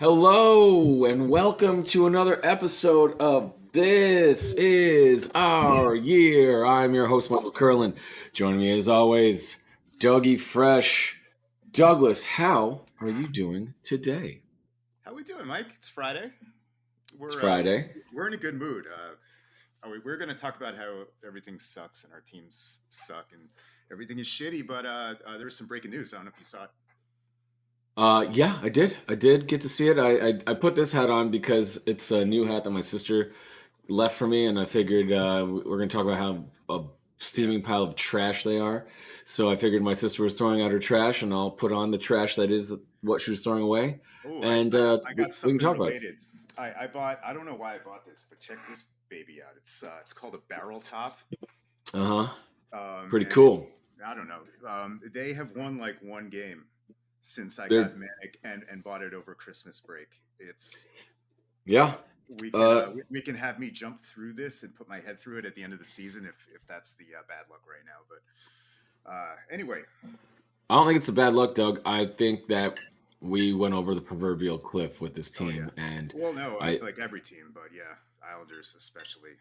Hello and welcome to another episode of This Is Our Year. I'm your host, Michael Curlin. Joining me as always, Dougie Fresh. Douglas, how are you doing today? How we doing, Mike? It's Friday. It's We're uh, Friday. we're in a good mood. We're going to talk about how everything sucks and our teams suck and everything is shitty. But there was some breaking news. I don't know if you saw it. Yeah, I did. I did get to see it. I put this hat on because it's a new hat that my sister left for me, and I figured we're going to talk about how a Yeah. steaming pile of trash they are. So I figured my sister was throwing out her trash, and I'll put on the trash that is what she was throwing away, Oh, and I got we can something talk about it. related. I bought. I don't know why I bought this, but check this baby out. It's called a barrel top. Uh huh. Pretty And it cool. I don't know. They have won like one game since I They're got manic and bought it over Christmas break. It's yeah. Uh, we can have me jump through this and put my head through it at the end of the season if that's the bad luck right now. But anyway, I don't think it's a bad luck, Doug. I think that we went over the proverbial cliff with this oh yeah. team, and Well, no, I like every team, but yeah, Islanders especially.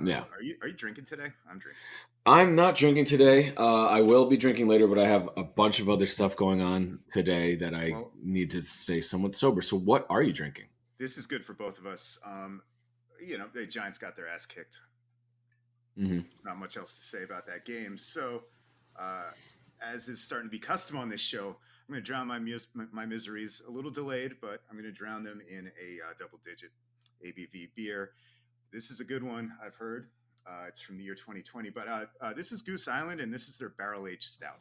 yeah. Are you drinking today? I'm drinking. I'm not drinking today. I will be drinking later, but I have a bunch of other stuff going on today that I Well, need to stay somewhat sober. So, what are you drinking? this is good for both of us. The Giants got their ass kicked. Hmm. Not much else to say about that game. So, uh, as is starting to be custom on this show, I'm going to drown my miseries a little delayed, but I'm going to drown them in a double-digit ABV beer. This is a good one, I've heard. It's from the year 2020, but this is Goose Island, and this is their barrel-aged stout.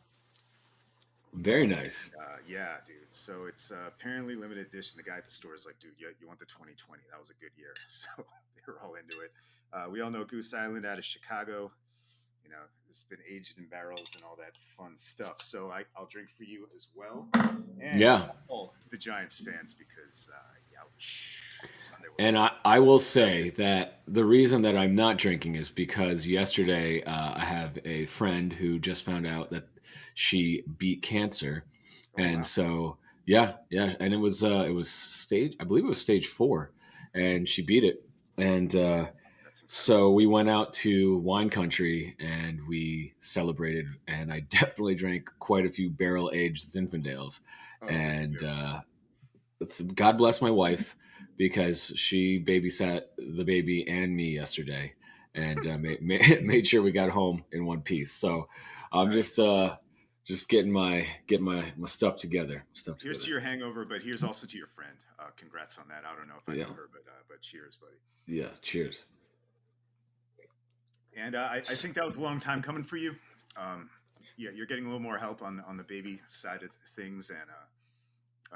Very nice. Yeah, dude. So it's apparently limited edition. The guy at the store is like, dude, you want the 2020? That was a good year. So they were all into it. We all know Goose Island out of Chicago. You know, it's been aged in barrels and all that fun stuff. So I'll drink for you as well. And Yeah. all the Giants fans because, ouch, Sunday wasn't And good. I will say that the reason that I'm not drinking is because yesterday I have a friend who just found out that she beat cancer. Oh, And wow. so, yeah. And it was stage, I believe it was stage 4, and she beat it. And That's incredible. so we went out to wine country and we celebrated, and I definitely drank quite a few barrel aged Zinfandels. Oh, what'd you And do? God bless my wife because she babysat the baby and me yesterday, and made sure we got home in one piece. So I'm Nice. just getting my stuff together. Stuff Here's together. to your hangover, but here's also to your friend. Congrats on that. I don't know if I Yeah, know her, but cheers, buddy. yeah. Cheers. And I think that was a long time coming for you. Um, yeah, you're getting a little more help on the baby side of things, and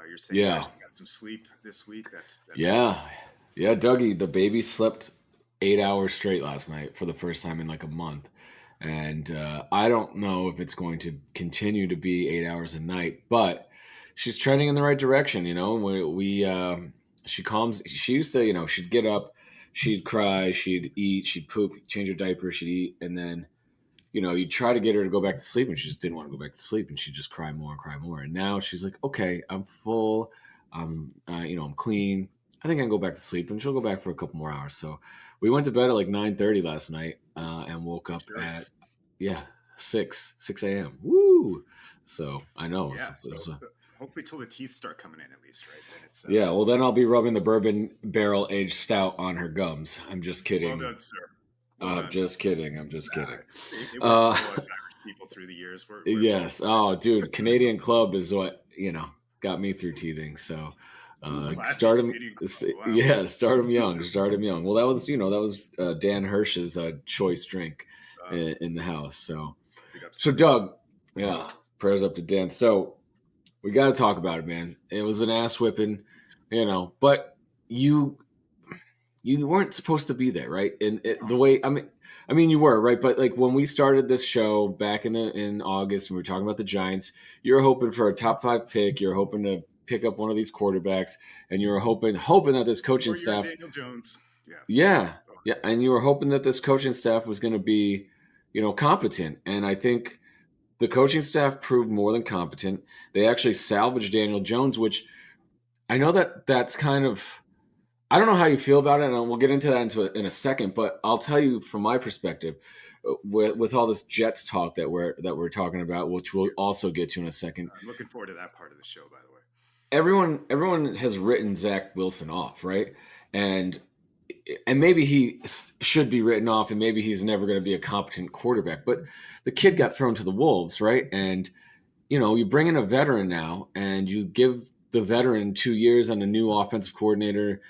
you're saying you Yeah, actually got some sleep this week. That's good. yeah, yeah. Dougie, the baby slept 8 hours straight last night for the first time in like a month. And I don't know if it's going to continue to be 8 hours a night, but she's trending in the right direction. She calms. She used to, she'd get up, she'd cry, she'd eat, she'd poop, change her diaper, she'd eat, and then, you'd try to get her to go back to sleep, and she just didn't want to go back to sleep, and she'd just cry more and cry more. And now she's like, okay, I'm full, I'm clean. I think I can go back to sleep, and she'll go back for a couple more hours. So we went to bed at like 9:30 last night, and woke up at Rejoice. yeah 6 a.m. Woo! So I know Yeah. So hopefully, till the teeth start coming in, at least, right? Then it's yeah. Well, then I'll be rubbing the bourbon barrel aged stout on her gums. I'm just well kidding. done, sir. Well I'm done. just kidding. I'm just Nah, kidding. it worked for Uh, all us Irish people through the years. We're both yes. Oh, dude, Canadian Club is what got me through teething. So, ooh classy start him. Canadian club. Wow. Yeah, start him young. Start him young. Well, that was Dan Hirsch's choice drink Uh, in the house. So, big ups to so Dan. Doug, yeah, prayers up to Dan. So we got to talk about it, man. It was an ass whipping, but you you weren't supposed to be there, right? And the No. way I mean, you were right, but like when we started this show back in August, and we were talking about the Giants, you're hoping for a top 5 pick. You're hoping to pick up one of these quarterbacks, and you were hoping that this coaching Or you're staff, Daniel Jones. Yeah. yeah, Oh, yeah, and you were hoping that this coaching staff was going to be, competent. And I think the coaching staff proved more than competent. They actually salvaged Daniel Jones, which I know that that's kind of. I don't know how you feel about it, and we'll get into that in a second. But I'll tell you from my perspective, with all this Jets talk that we're talking about, which we'll Yeah, also get to in a second. I'm looking forward to that part of the show, by the way. Everyone has written Zach Wilson off, right? And and maybe he should be written off, and maybe he's never going to be a competent quarterback. But the kid got thrown to the wolves, right? And you bring in a veteran now and you give the veteran 2 years and a new offensive coordinator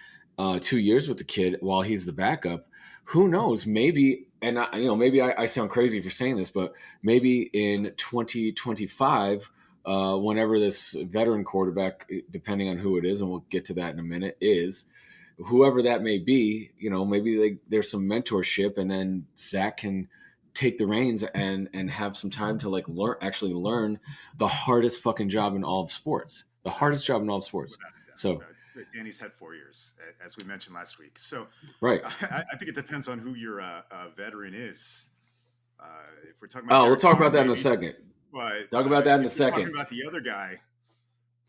2 years with the kid while he's the backup. Who knows? Maybe, and maybe I sound crazy for saying this, but maybe in 2025, whenever this veteran quarterback, depending on who it is, and we'll get to that in a minute, is whoever that may be, maybe there's some mentorship, and then Zach can take the reins and have some time to like learn the hardest fucking job in all of sports. The hardest job in all of sports. Without a So, doubt. Danny's had 4 years, as we mentioned last week. So right. I think it depends on who your veteran is. If we're talking about Oh, we'll Derek talk Carr, about that in a maybe, second. but Talk about that in a if we're talking second. about the other guy,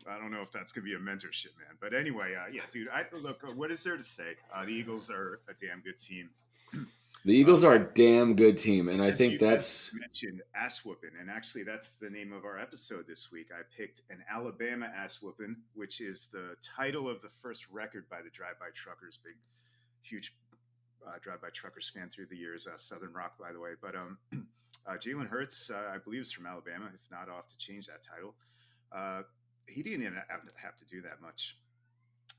I don't know if that's going to be a mentorship, man. But anyway, yeah, dude. Look. What is there to say? The Eagles are a damn good team. The Eagles are I, a damn good team, and I think as that's you mentioned, ass whooping, and actually that's the name of our episode this week. I picked an Alabama ass whooping, which is the title of the first record by the Drive By Truckers, big, huge Drive By Truckers fan through the years. Southern Rock, by the way, but Jalen Hurts, I believe, is from Alabama. If not, I'll have to change that title. Uh, he didn't even have to do that much.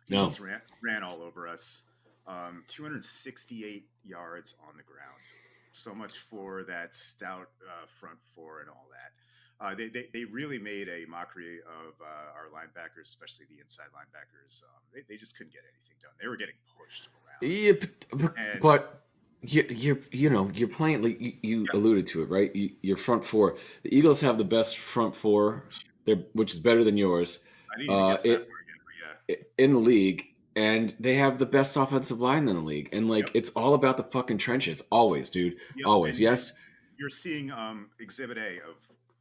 no. Eagles ran all over us. 268 yards on the ground. So much for that stout front four and all that. They really made a mockery of our linebackers, especially the inside linebackers. They just couldn't get anything done. They were getting pushed around. Yeah, And but you're playing like you yeah, alluded to it, right? Your front four. The Eagles have the best front four, which is better than yours. I didn't even get to that It part yet, but yeah. in the league, and they have the best offensive line in the league. And like Yep. it's all about the fucking trenches, always, dude. Yep. Always. And Yes. you're seeing Exhibit A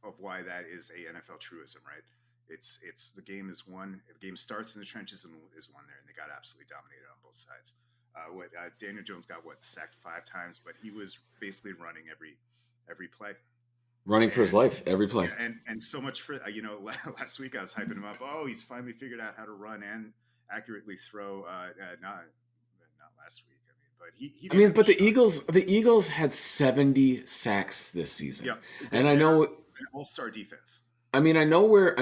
of why that is a NFL truism, right? It's the game is won. The game starts in the trenches and is won there, and they got absolutely dominated on both sides. Daniel Jones got sacked 5 times, but he was basically running every play. Running for his And life every play. yeah, and so much for last week I was hyping him up. Oh, he's finally figured out how to run and accurately throw. Not last week. I mean, but he I didn't mean, have a but the shot. Eagles the Eagles had 70 sacks this season. Yeah, And I they're know an all-star defense. I know we're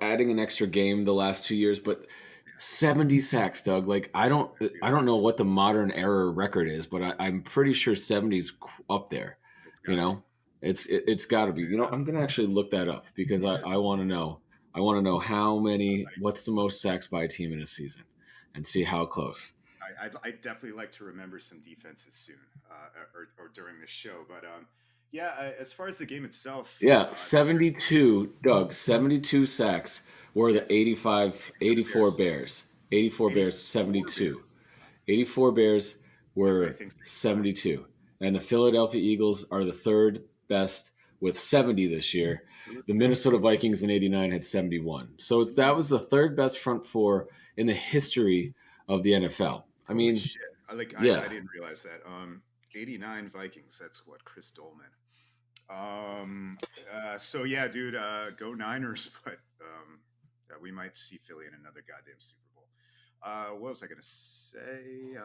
adding an extra game the last 2 years, but Yeah, 70 sacks, Doug. Like dude, I don't know what the modern error record is, but I'm pretty sure 70's up there. it's You got to be. know, it's got to be. I'm gonna actually look that up because I want to know. I want to know what's the most sacks by a team in a season, and see how close. I'd definitely like to remember some defenses soon, or during this show. But yeah, as far as the game itself, Yeah, there's 72, Doug, 72 sacks were the yes, 85, for the 84 Bears, Bears. 84 Bears, 84 72. Bears. 84 Bears Everybody were thinks 85. 72. And the Philadelphia Eagles are the third best with 70 this year. The Terrific. Minnesota Vikings in 89 had 71. So that was the third best front four in the history of the NFL. I Holy mean, shit! I yeah. didn't realize that. 89 Vikings. That's what Chris Dolman. So yeah, dude, go Niners, but we might see Philly in another goddamn Super Bowl. What was I gonna say?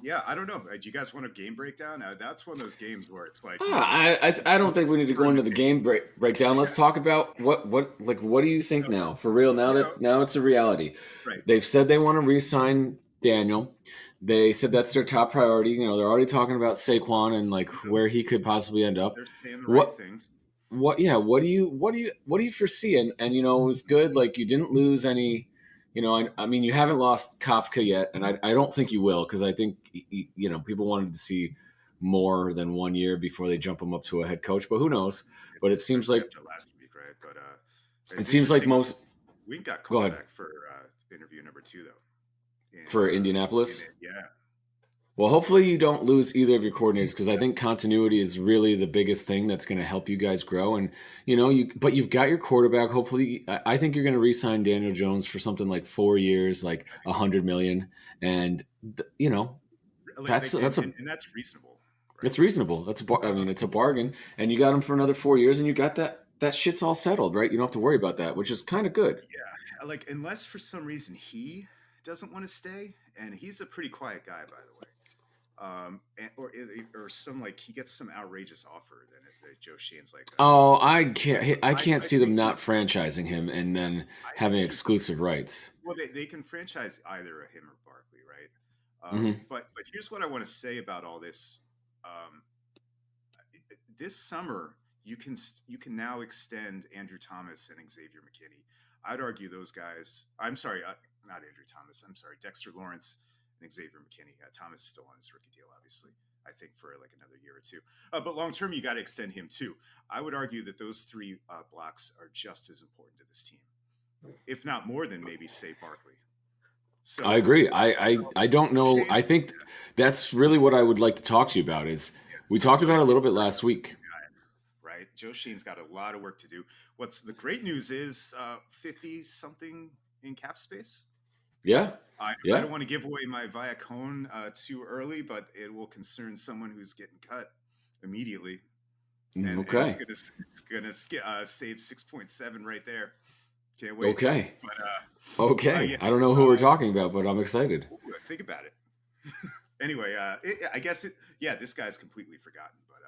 Yeah, I don't know. Do you guys want a game breakdown? That's one of those games where it's like, I don't think we need to go turn the into the table. game breakdown. Let's Yeah, talk about what do you think so, now? For real, now you know, that now it's a reality. right. They've said they want to re-sign Daniel. They said that's their top priority. They're already talking about Saquon and like You know, where he could possibly end up. they're saying the right What things. yeah, what do you foresee? And it's good, like you didn't lose any. I mean, you haven't lost Kafka yet, and I don't think you will, because I think people wanted to see more than 1 year before they jump him up to a head coach, but who knows? But it seems Especially like after last week, right? But it it's seems like interesting. most. Wink got Go called ahead. back for interview number 2, though. In For in Indianapolis. it, yeah. Well, So hopefully you don't lose either of your coordinators because I think continuity is really the biggest thing that's going to help you guys grow. And but you've got your quarterback. Hopefully, I think you're going to re-sign Daniel Jones for something like 4 years, like 100 million. And like that's that's a and that's reasonable, right? it's reasonable. I mean, it's a bargain, and you got him for another 4 years, and you got that shit's all settled, right? You don't have to worry about that, which is kind of good. Yeah, like unless for some reason he doesn't want to stay, and he's a pretty quiet guy, by the way. Or some like he gets some outrageous offer, then Joe Shane's like, Oh, I can't I see think them he, not franchising him and yeah, then I having think he's exclusive rights. well, they can franchise either him or Barkley, right? Hmm. But here's what I want to say about all this. Um, this summer, you can now extend Andrew Thomas and Xavier McKinney. I'd argue those guys. I'm sorry, not Andrew Thomas. I'm sorry, Dexter Lawrence and Xavier McKinney. Thomas is still on his rookie deal, obviously. I think for like another year or two. But long term, you got to extend him too. I would argue that those three blocks are just as important to this team, if not more than maybe say Barkley. I So agree. I don't Joe know. Shane, I think that's really what I would like to talk to you about is yeah, we so talked really about it a think little bit about last week. those guys, right? Joe Shane's got a lot of work to do. What's the great news is 50 something in cap space. Yeah. I Yeah. don't want to give away my Viacone too early, but it will concern someone who's getting cut immediately, and Okay. it's gonna save 6.7 right there. Can't wait. Okay. But Okay. yeah, I don't know who we're talking about, but I'm excited. ooh, think about it. Anyway, I guess yeah, this guy's completely forgotten, but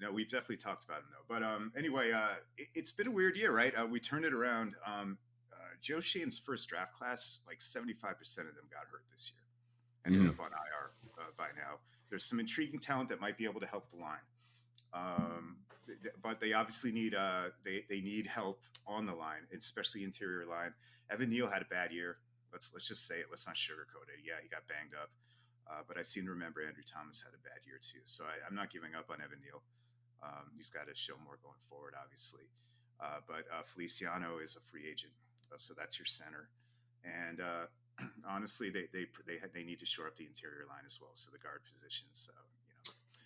no, we've definitely talked about him though. But anyway, it's been a weird year, right? We turned it around. Joe Shane's first draft class, like 75% of them got hurt this year, ended Mhm. up on IR by now. There's some intriguing talent that might be able to help the line. But they obviously need they need help on the line, especially interior line. Evan Neal had a bad year. Let's just say it. Let's not sugarcoat it. Yeah, he got banged up. But I seem to remember Andrew Thomas had a bad year too. So I'm not giving up on Evan Neal. He's got to show more going forward, obviously. But Feliciano is a free agent, so that's your center. And honestly, they need to shore up the interior line as well. So the guard positions,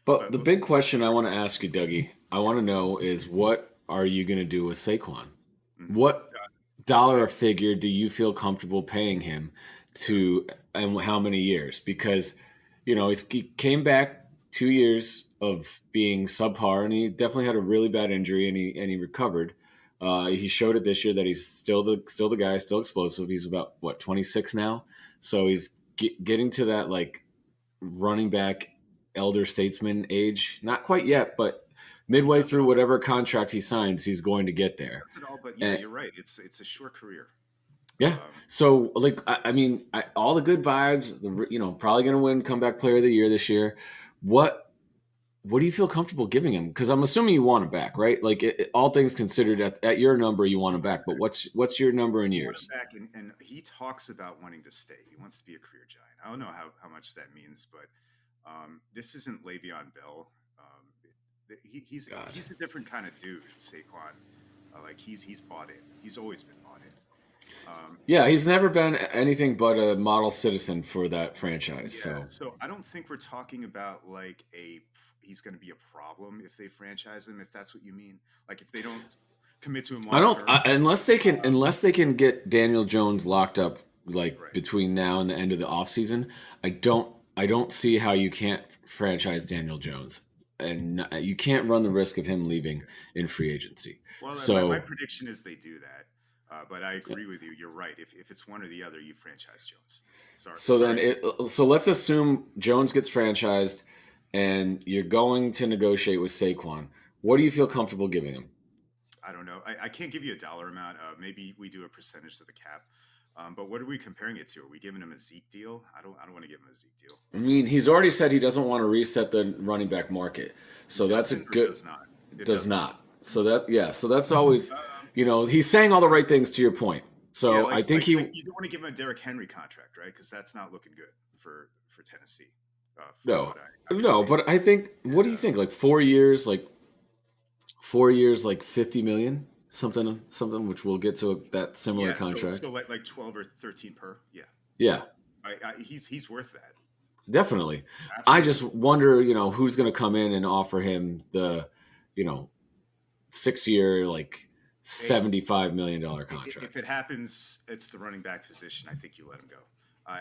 But but the we'll, big question I want to ask you, Dougie, I want to know is what are you going to do with Saquon? mhm. What dollar I or figure do you feel comfortable paying him yeah. to, and how many years? Because he came back 2 years of being subpar, and he definitely had a really bad injury, and he recovered. He showed it this year that he's still the guy, still explosive. He's about what 26 now, so Yeah. he's getting to that like running back elder statesman age. Not quite yet, but He midway does it through all. whatever contract he signs, he's going to get there. Does it all, but yeah, And you're right. It's a short career. yeah, Um, so like I mean, all the good vibes. Probably going to win comeback player of the year this year. What what do you feel comfortable giving him? Because I'm assuming you want him back, right? Like all things considered, at your number, you want I him want him back. But back. what's your number in I want him years? back, and he talks about wanting to stay. He wants to be a career giant. I don't know how much that means, but this isn't Le'Veon Bell. God. He's a different kind of dude, Saquon. Like he's bought in. He's always been bought in. Yeah, he's never been anything but a model citizen for that franchise. Yeah, So so I don't think we're talking about like a he's going to be a problem if they franchise him, if that's what you mean. Like if they don't commit to him I long don't term. unless they can get Daniel Jones locked up like Right. between now and the end of the offseason, I don't see how you can't franchise Daniel Jones. And you can't run the risk of him leaving Yeah. in free agency. Well, my So prediction is they do that. But I agree with you. You're right. If it's one or the other, you franchise Jones. so then Sorry, Sam. so let's assume Jones gets franchised and you're going to negotiate with Saquon. What do you feel comfortable giving him? I don't know. I can't give you a dollar amount. Maybe we do a percentage of the cap. But what are we comparing it to? Are we giving him a Zeke deal? I don't want to give him a Zeke deal. I mean, he's already said he doesn't want to reset the running back market. It So that's a doesn't or good does not. It does does not. not. So that's always, So he's saying all the right things to your point. yeah, So I think like he you don't want to give him a Derrick Henry contract, right? Because that's not looking good for Tennessee, from no. what I No, understand. but I think what And do you think? Like 4 years, like 50 million, something which we'll get to that similar yeah, so contract. like 12 or 13 per. Yeah, Yeah. he's worth that. definitely. I just Absolutely. wonder, who's going to come in and offer him the, you know, 6 year, like Hey, $75 million if contract. it happens, it's the running back position. I think you let him go.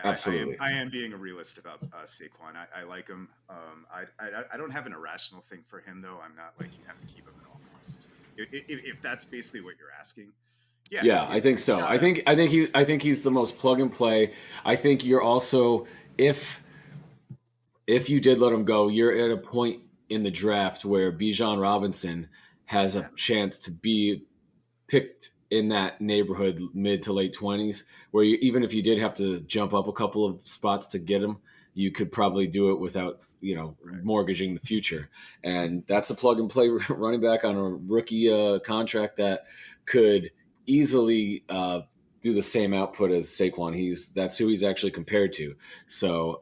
Absolutely. I am being a realist about Saquon. I like him. I don't have an irrational thing for him though. I'm not like you have to keep him at all costs. If that's basically what you're asking, yeah, Yeah, I think it's so. got to I think he's the most plug and play. I think you're also, if if you did let him go, you're at a point in the draft where Bijan Robinson has a yeah, chance to be picked in that neighborhood, mid to late 20s, where even if you did have to jump up a couple of spots to get him, you could probably do it without, right. mortgaging the future. And that's a plug and play running back on a rookie contract that could easily do the same output as Saquon. That's who he's actually compared to. So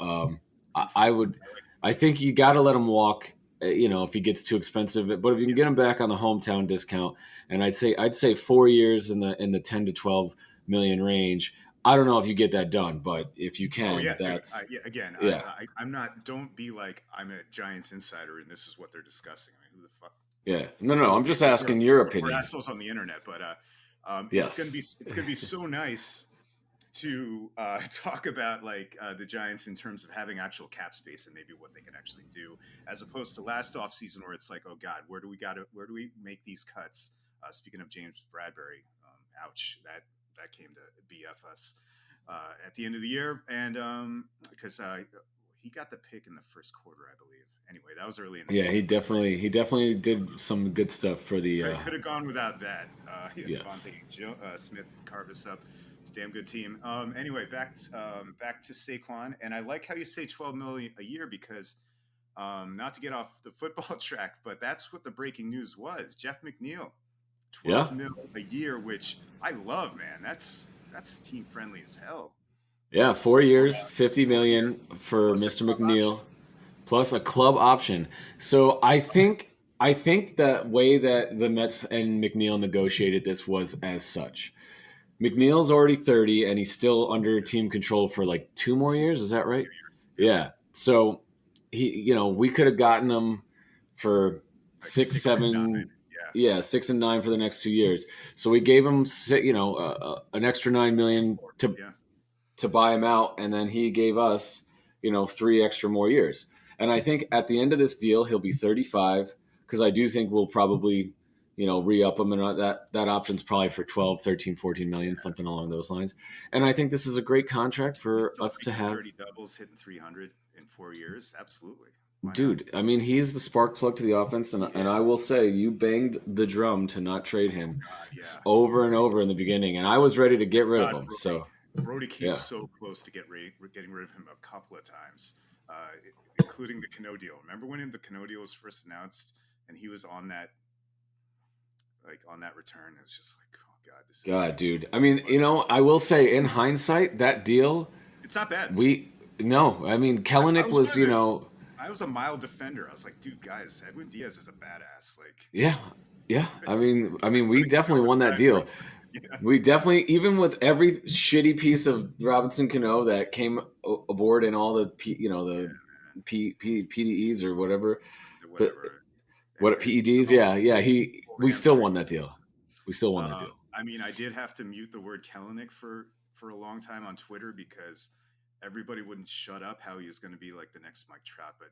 I Interesting. would, I think you got to let him walk. If he gets too expensive, but if you can get Yes. him back on the hometown discount, and I'd say 4 years in the 10 to 12 million range. I don't know if you get that done, but if you Oh can, yeah, dude. that's Yeah, again, yeah, I'm not. Don't be like I'm a Giants insider and this is what they're discussing. I mean, who the fuck? yeah. No, no. I'm just We're, asking your we're opinion. assholes on the internet, but Yes. it's gonna be so nice to talk about like the Giants in terms of having actual cap space and maybe what they can actually do, as opposed to last offseason where it's like, oh God, where do we make these cuts? Speaking of James Bradbury, ouch, that came to BF us at the end of the year, and because he got the pick in the first quarter, I believe. Anyway, that was early in the Yeah, game. he definitely did some good stuff for the Could have gone without that. yes. Smith carved us up. It's a damn good team. Anyway, back to Saquon, and I like how you say 12 million a year because not to get off the football track, but that's what the breaking news was. Jeff McNeil, 12 Yeah. mil a year, which I love, man. That's team friendly as hell. Yeah, 4 years, 50 4 year million for plus a Mr. club option. McNeil plus a club option. So I think that way that the Mets and McNeil negotiated this was as such. McNeil's already 30 and he's still under Yes, team control for like 2 more years. Is that right? 2 years. Yep, Yeah. So we could have gotten him for like six, 6 and 9. 7, Yeah, yeah, 6 and 9 for the next 2 years. So we gave him, an extra 9 million yeah, to buy him out, and then he gave us, 3 extra more years. And I think at the end of this deal, he'll be 35 because I do think we'll probably, re-up him, and that option's probably for 12, 13, 14 million, yeah. something along those lines. And I think this is a great contract He's for still us to making have. 30 doubles, hitting 300 in 4 years. Absolutely. Why not? Dude, I mean, he's the spark plug to the offense, He and I will is. say, you banged the drum to not trade Oh him God, yeah. over and over in the beginning, and I was ready to get rid of God, him. Brody. So, Brody came yeah, so close to getting rid of him a couple of times, including the Cano deal. Remember when the Cano deal was first announced and he was on that return? It was just like, oh God, this is God, getting. dude. I mean, But I will say, in hindsight, that deal, it's not bad. we no. I mean, I Kellenick was one was, of the. I was a mild defender. I was like, dude, guys, Edwin Diaz is a badass. Like, yeah, yeah. I mean, we putting definitely Cano won that aside for a deal. yeah, We definitely, even with every shitty piece of Robinson Cano that came aboard in all the the yeah, PDEs or whatever, the whatever. what Anyways, PEDs, yeah, yeah. over We still hamstring. won that deal. We still won that deal. I mean, I did have to mute the word Kellenick for a long time on Twitter because everybody wouldn't shut up how he was going to be like the next Mike Trout, but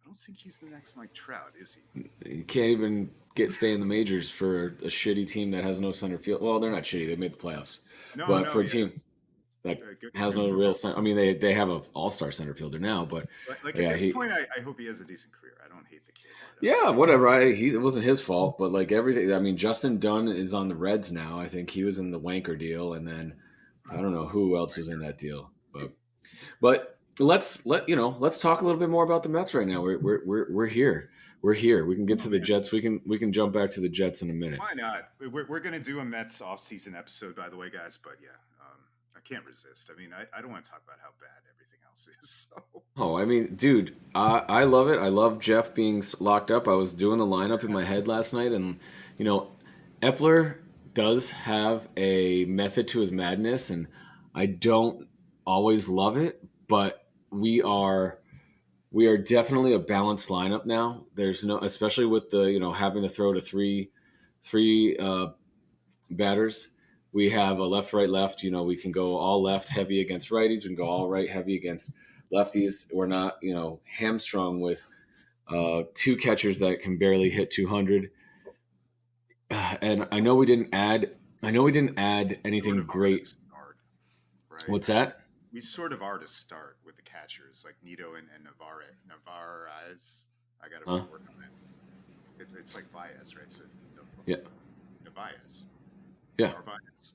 I don't think he's the next Mike Trout, is he? You can't even stay in the majors for a shitty team that has no center field. Well, they're not shitty; they made the playoffs, No, but no, for a yeah, team that has good no for real him. center, I mean, they have an all-star center fielder now, but Like at yeah, this point, I hope he has a decent career. I don't hate the kid, but yeah, whatever. It wasn't his fault, but like everything. I mean, Justin Dunn is on the Reds now. I think he was in the Wanker deal, and then I don't know who else was in that deal, but let's talk a little bit more about the Mets right now. We're here. We're here. We can get oh to the man, Jets. We can jump back to the Jets in a minute. why not? We're going to do a Mets off-season episode, by the way, guys. But yeah, I can't resist. I mean, I don't want to talk about how bad everything else is. So Oh, I mean, dude, I love it. I love Jeff being locked up. I was doing the lineup in my head last night, and you know, Epler does have a method to his madness, and I don't always love it, but we are we are definitely a balanced lineup now. There's no, especially with the having to throw to three batters. We have a left, right, left. We can go all left heavy against righties. We can go all right heavy against lefties. We're not hamstrung with two catchers that can barely hit 200. And I know we didn't add. I know we didn't We add sort anything of are to great. start, right? What's that? We sort of are to start with the catchers like Nito and Navarez. I got to Huh? work on it. It's like Baez, right? So Yeah. Navaez, Yeah. Narvaez.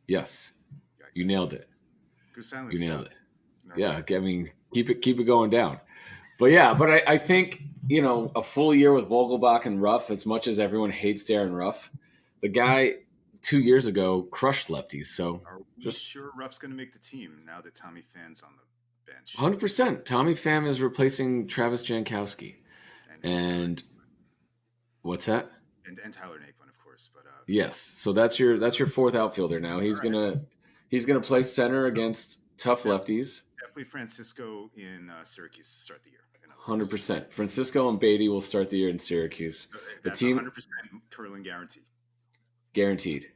Yes. You Yikes. nailed it. Go silent You nailed stop. it. Yeah. Narvaez. I mean, keep it going down. But yeah, but I think a full year with Vogelbach and Ruff. As much as everyone hates Darren Ruff, the guy 2 years ago crushed lefties. So Are we just sure Ruff's going to make the team now that Tommy Phan's on the bench 100%. Tommy Pham is replacing Travis Jankowski. and Tyler And what's that? and Tyler Naquin, of course. But Yes. So that's your fourth outfielder now. all right, He's gonna play center so against tough lefties. definitely Francisco in Syracuse to start the year. In other one Hundred words, percent. Francisco and Beatty will start the year in Syracuse. so The that's a team 100% curling guarantee. guaranteed,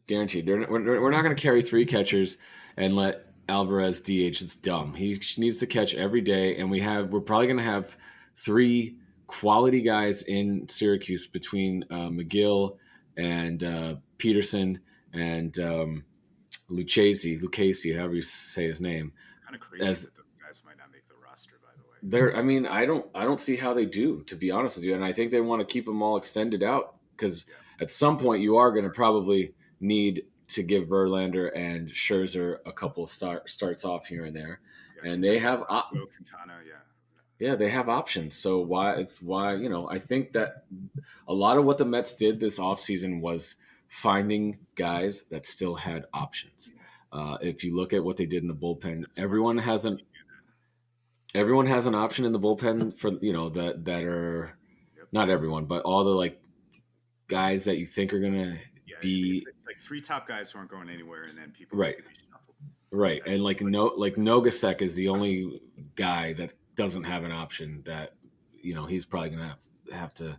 guaranteed. We're not going to carry three catchers and let Alvarez DH. It's dumb. He needs to catch every day, and we're probably going to have three quality guys in Syracuse between McGill and Peterson and Lucchesi, however you say his name. Kind of crazy As that those guys might not make the roster, by the way. I mean, I don't see how they do, to be honest with you. And I think they want to keep them all extended out because Yeah, at some point you are going to probably need to give Verlander and Scherzer a couple of starts off here and there, yeah, and they have Quintana, yeah. yeah, they have options. So why I think that a lot of what the Mets did this offseason was finding guys that still had options. If you look at what they did in the bullpen, That's smart too. everyone has an option in the bullpen for that are Yep. not everyone, but all the like guys that you think are gonna Yeah, be it's like three top guys who aren't going anywhere, and then people who right, could be shuffled. right, That's and like what, no like Nogasek is the only guy that doesn't have an option that he's probably gonna have to.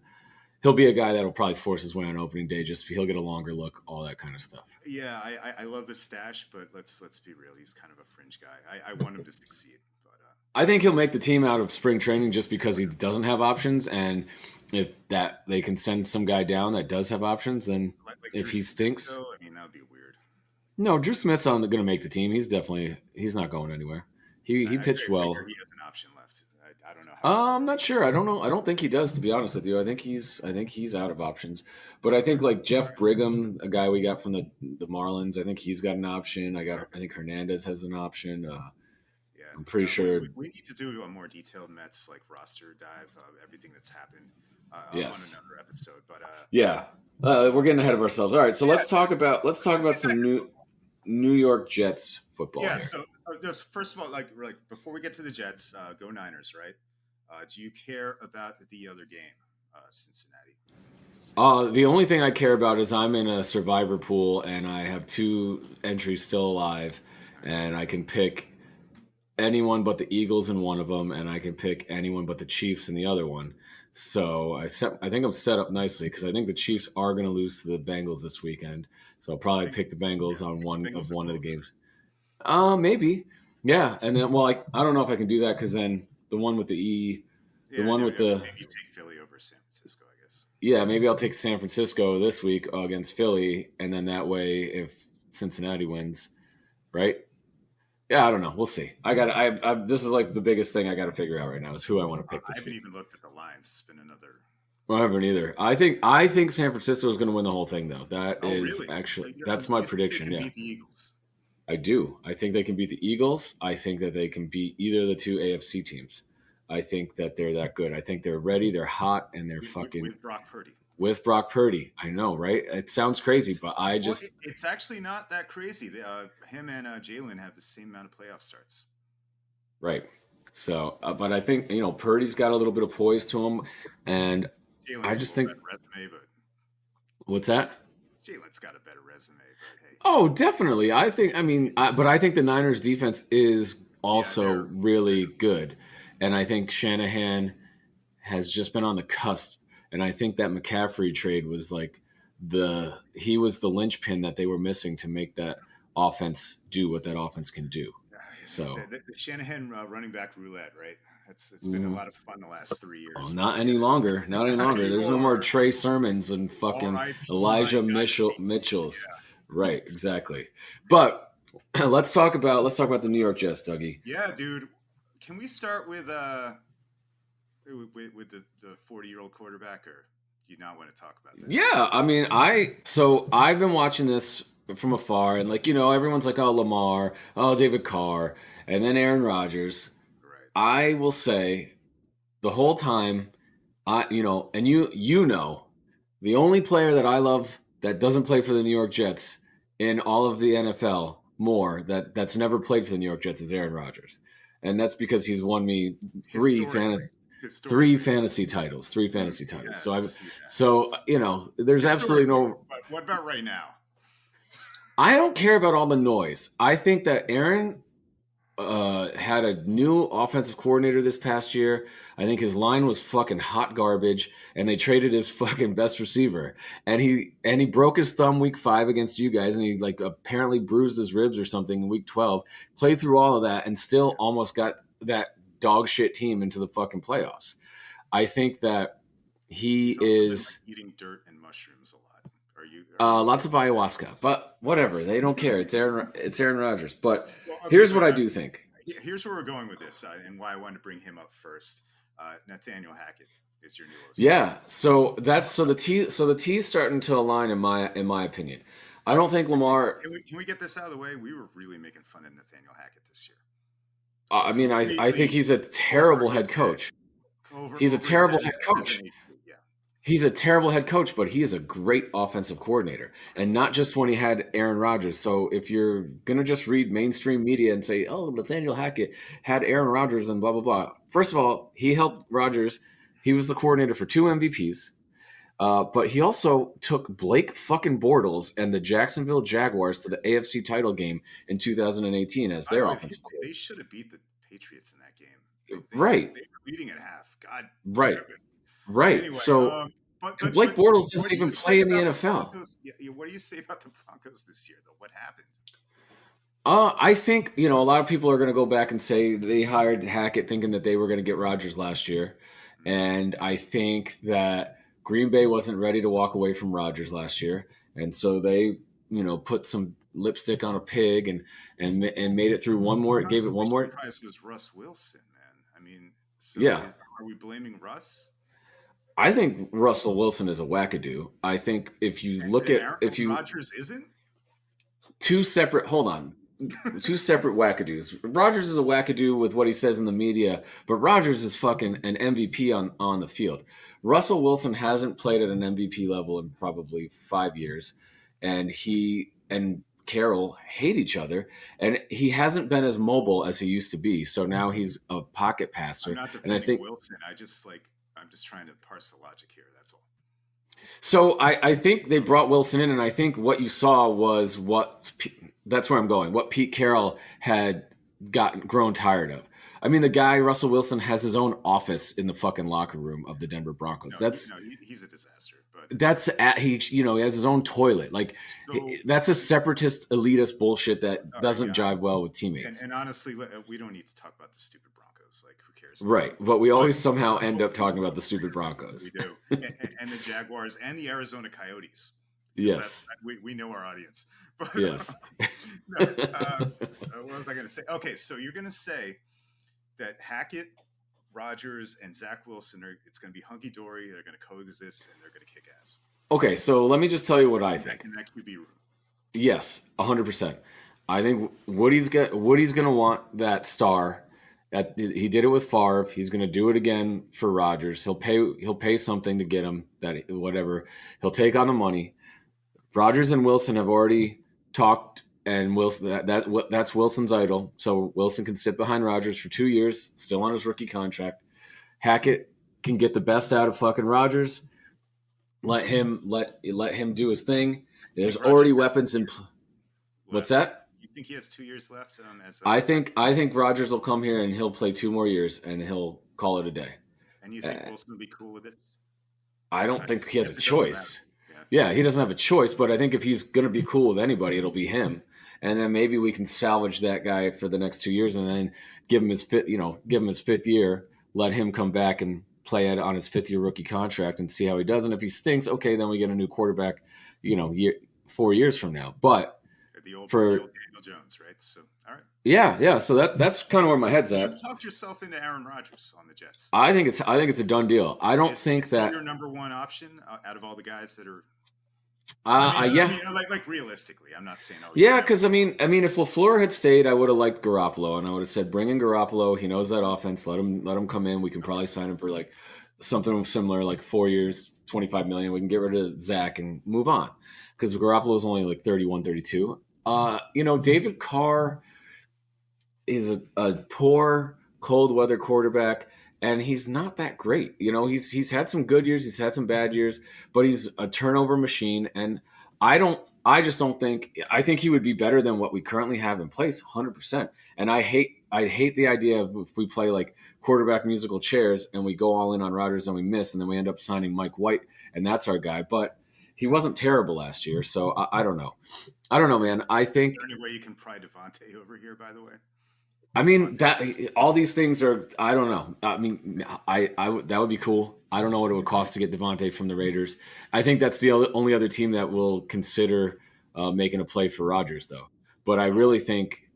He'll be a guy that'll probably force his way on opening day. Just he'll get a longer look, all that kind of stuff. yeah, I love the stash, but let's be real. He's kind of a fringe guy. I want him to succeed, but I think he'll make the team out of spring training just because he doesn't have options, and if that they can send some guy down that does have options, then like if Drew he Smith stinks, though, I mean that would be weird. no, Drew Smith's on going to make the team. He's not going anywhere. He I pitched figure well. he has an option left. I don't know how far. I'm not sure. I don't know. I don't think he does, to be honest with you. I think he's out of options. But I think like Jeff Brigham, a guy we got from the Marlins, I think he's got an option. Okay. I think Hernandez has an option. Yeah, I'm pretty sure. we need to do a more detailed Mets like roster dive of everything that's happened on Yes. another episode. But Yeah. We're getting ahead of ourselves. All right, so yeah, let's talk let's about get back some to new football. New York Jets football Yeah, here. so just first of all, like before we get to the Jets, go Niners, right? Do you care about the other game, Cincinnati? It's a Sunday. The only thing I care about is I'm in a survivor pool and I have two entries still alive, Nice. and I can pick anyone but the Eagles in one of them, and I can pick anyone but the Chiefs in the other one. So I think I'm set up nicely because I think the Chiefs are going to lose to the Bengals this weekend. So I'll probably Think, pick the yeah, Bengals on pick the one of Bengals in one of the both. games. Maybe, yeah. And then, well, I don't know if I can do that because then the Yeah, one no, with yeah, the maybe you take Philly over San Francisco, I guess. yeah, maybe I'll take San Francisco this week against Philly, and then that way, if Cincinnati wins, right? Yeah, I don't know. We'll see. This is like the biggest thing I got to figure out right now is who I want to pick I this haven't week. even looked at the lines. It's been another. I haven't either. I think San Francisco is going to win the whole thing, though. That Oh, is really? actually You that's my think they prediction. can Yeah, beat the Eagles? I do. I think they can beat the Eagles. I think that they can beat either of the two AFC teams. I think that they're that good. I think they're ready. They're hot, and they're fucking With Brock Purdy. with Brock Purdy. I know, right? It sounds crazy, but I Well, just it's actually not that crazy. Him and Jalen have the same amount of playoff starts. right. So, but I think Purdy's got a little bit of poise to him, and I Jalen's a just little think better resume, but what's that? Jalen's got a better resume. But hey, Oh, definitely. I think. I mean, but I think the Niners' defense is Yeah, also really good. And I think Shanahan has just been on the cusp. And I think that McCaffrey trade was like he was the linchpin that they were missing to make that offense do what that offense can do. So, the Shanahan running back roulette, right? It's been a mhm. lot of fun the last 3 years, but Not any yeah, longer. Not any not longer. There's no more anymore. Trey Sermons and fucking R.I.P. My Elijah dynasty team. Mitchells. Yeah, Right, exactly. exactly. But let's talk about the New York Jets, Dougie. Yeah, dude. Can we start with the 40-year-old quarterback, or do you not want to talk about that? Yeah, I mean, I've been watching this from afar, and like everyone's like, oh Lamar, oh David Carr, and then Aaron Rodgers. Right. I will say the whole time, and the only player that I love that doesn't play for the New York Jets in all of the NFL more that's never played for the New York Jets is Aaron Rodgers, and that's because he's won me three Historically, fan three historically, fantasy titles, three fantasy he titles. has. He So has. there's absolutely Historically, no. but what about right now? I don't care about all the noise. I think that Aaron had a new offensive coordinator this past year. I think his line was fucking hot garbage, and they traded his fucking best receiver. And he broke his thumb week 5 against you guys, and he like apparently bruised his ribs or something in week 12. Played through all of that, and still Yeah. almost got that dog shit team into the fucking playoffs. I think that he He's also been like is eating dirt and mushrooms a lot. Are you lots okay of with that? ayahuasca, but whatever. Yes. They don't care. It's Aaron Rodgers. But Well, okay, here's but what I do think. here's where we're going with this, and why I wanted to bring him up first. Nathaniel Hackett is your new OC. Yeah, so that's so the T's starting to align in my opinion. I don't think Lamar. Can we get this out of the way? We were really making fun of Nathaniel Hackett this year, I mean, I think completely he's a over terrible head his head, coach. over He's a over his terrible head head as an coach. AD. Yeah, He's a terrible head coach, but he is a great offensive coordinator, okay, and not just when he had Aaron Rodgers. So if you're gonna just read mainstream media and say, "Oh, Nathaniel Hackett had Aaron Rodgers and blah blah blah," first of all, he helped Rodgers. He was the coordinator for 2 MVPs. But he also took Blake fucking Bortles and the Jacksonville Jaguars to the yes. AFC title game in 2018 as By the their way, offensive they coordinator. should have beat the Patriots in that game. Right, They were leading at half. God right, damn it. right. Anyway, So, and Blake but Bortles what doesn't do you even say play in the about the NFL. Broncos? Yeah, what do you say about the Broncos this year, though? What happened? I think a lot of people are going to go back and say they hired Hackett thinking that they were going to get Rodgers last year, Mm, and I think that Green Bay wasn't ready to walk away from Rodgers last year, and so they put some lipstick on a pig and made it through one more, I'm gave it one honestly more. surprised it was Russ Wilson, man. I mean, so Yeah, are we blaming Russ? I think Russell Wilson is a wackadoo. I think if you look And at Aaron if you Rodgers isn't? two separate hold on two separate wackadoos. Rodgers is a wackadoo with what he says in the media, but Rodgers is fucking an MVP on the field. Russell Wilson hasn't played at an MVP level in probably 5 years, and he and Carroll hate each other, and he hasn't been as mobile as he used to be. So now he's a pocket I'm passer, not and I defending think Wilson. I'm just trying to parse the logic here. That's all. so. I think they brought Wilson in, and I think what you saw was that's where I'm going. What Pete Carroll had gotten grown tired of. I mean, the guy Russell Wilson has his own office in the fucking locker room of the Denver Broncos. No, he's a disaster. But That's at he has his own toilet. Like so, that's a separatist elitist bullshit that all right, doesn't yeah, jive well with and teammates. and honestly, we don't need to talk about the stupid Broncos. Like, who cares? Right, but we But always somehow but end up hopefully, talking about the stupid we Broncos. do, and the Jaguars and the Arizona Coyotes, because Yes, we know our audience. But yes. no, what was I going to say? Okay, so you're going to say that Hackett, Rogers, and Zach Wilson it's going to be hunky dory. They're going to coexist, and they're going to kick ass Okay, so let me just tell you what I think. in that QB room. Yes, 100%. I think Woody's gonna want that star. That he did it with Favre. He's gonna do it again for Rodgers. He'll pay something to get him that whatever. He'll take on the money. Rodgers and Wilson have already talked, and Wilson that's Wilson's idol. So Wilson can sit behind Rodgers for 2 years, still on his rookie contract. Hackett can get the best out of fucking Rodgers. Let him do his thing. You There's think already Rogers has weapons in. a year What's left? that? think he has 2 years left as a I backup? think I think Rodgers will come here and he'll play 2 more years and he'll call it a day. And you think Uh, Wilson will be cool with it? I don't I think he has a guess it doesn't matter. choice. Yeah. Yeah, he doesn't have a choice, but I think if he's going to be cool with anybody, it'll be him. And then maybe we can salvage that guy for the next 2 years, and then give him his fifth year, let him come back and play it on his fifth year rookie contract and see how he does. And if he stinks, okay, then we get a new quarterback, 4 years from now. But The for old Daniel Jones, right? So all right. yeah, so that's kind of where my So head's you've at. talked yourself into Aaron Rodgers on the Jets. I think it's a done deal. I don't Is think he your that. number one option out of all the guys that are? Yeah, Like realistically, I'm not saying oh you're yeah, number because I one. mean, I mean, if Lafleur had stayed, I would have liked Garoppolo, and I would have said, bring in Garoppolo. He knows that offense. Let him come in. We can Okay. probably sign him for like something similar, like 4 years, 25 million. We can get rid of Zach and move on, because Garoppolo is only like 31, 32. David Carr is a poor cold weather quarterback, and he's not that great. He's had some good years, he's had some bad years, but he's a turnover machine. And I just don't think. I think he would be better than what we currently have in place, 100%. And I hate the idea of if we play like quarterback musical chairs and we go all in on Rodgers and we miss, and then we end up signing Mike White, and that's our guy. But he wasn't terrible last year, so I don't know. I don't know, man. I Is think there any way you can pry Devontae over here? By the way, I if mean Devontae that does. all these things are. I don't know. I mean, that would be cool. I don't know what it would cost to get Devontae from the Raiders. I think that's the only other team that will consider making a play for Rodgers, though. But Oh,